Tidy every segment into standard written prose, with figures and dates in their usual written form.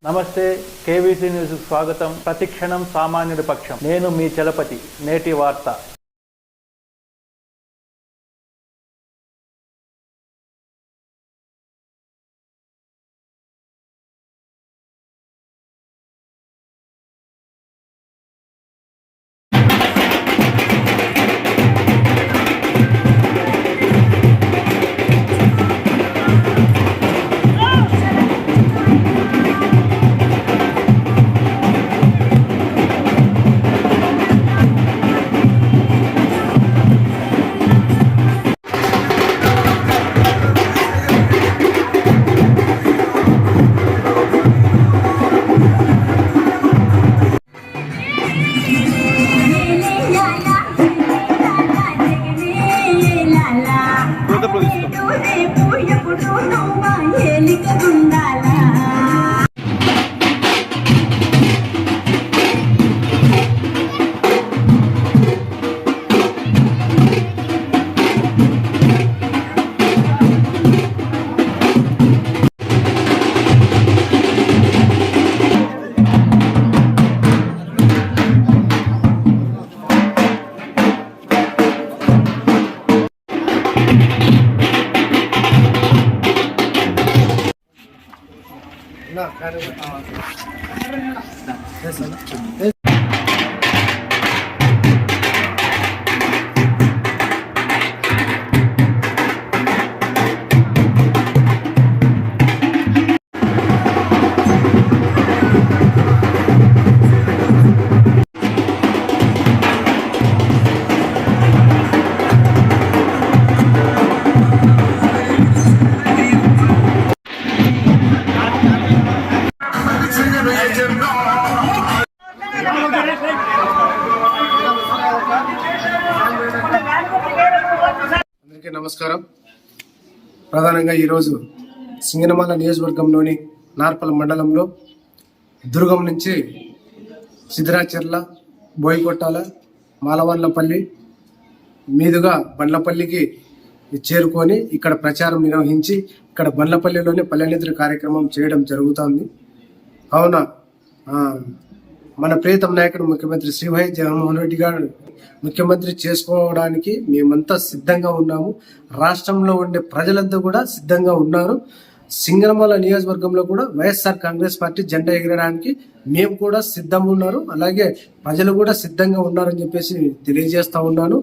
నమస్తే, KVC news స్వాగతం. ప్రతిక్షణం సామాన్యుడి పక్షం. నేను మీ చలపతి. నేటి వార్త. అందరికీ నమస్కారం. ప్రధానంగా ఈరోజు సింగనమల నియోజకవర్గంలోని నార్పల మండలంలో దుర్గం నుంచి సిద్రాచెర్ల, బోయికొట్టాల, మాలవన్లపల్లి మీదుగా బండ్లపల్లికి చేరుకొని ఇక్కడ ప్రచారం నిర్వహించి ఇక్కడ బండ్లపల్లిలోని పల్లెనిద్ర కార్యక్రమం చేయడం జరుగుతుంది. కావున మన ప్రియతమ నాయకుడు ముఖ్యమంత్రి శ్రీ వైఎస్ జగన్మోహన్ రెడ్డి గారు ముఖ్యమంత్రి చేసుకోవడానికి మేమంతా సిద్ధంగా ఉన్నాము. రాష్ట్రంలో ఉండే ప్రజలంతా కూడా సిద్ధంగా ఉన్నారు. సింగనమల నియోజకవర్గంలో కూడా వైఎస్ఆర్ కాంగ్రెస్ పార్టీ జెండా ఎగరడానికి మేము కూడా సిద్ధంగా ఉన్నారు. అలాగే ప్రజలు కూడా సిద్ధంగా ఉన్నారని చెప్పేసి తెలియజేస్తా ఉన్నాను.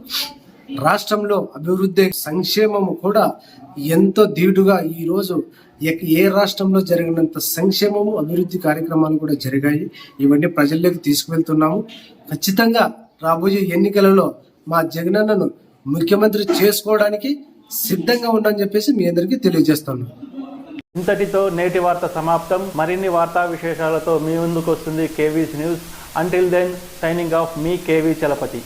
రాష్ట్రంలో అభివృద్ధి, సంక్షేమము కూడా ఎంతో ధీటుగా ఈరోజు ఏ రాష్ట్రంలో జరిగినంత సంక్షేమము, అభివృద్ధి కార్యక్రమాలు కూడా జరిగాయి. ఇవన్నీ ప్రజల్లోకి తీసుకువెళ్తున్నాము. ఖచ్చితంగా రాబోయే ఎన్నికలలో మా జగనన్నను ముఖ్యమంత్రి చేసుకోవడానికి సిద్ధంగా ఉండని చెప్పేసి మీ అందరికీ తెలియజేస్తున్నాను. ఇంతటితో నేటి వార్త సమాప్తం. మరిన్ని వార్తా విశేషాలతో మీ ముందుకు వస్తుంది KVC news. Until then, signing off, మీ కేవీ చలపతి.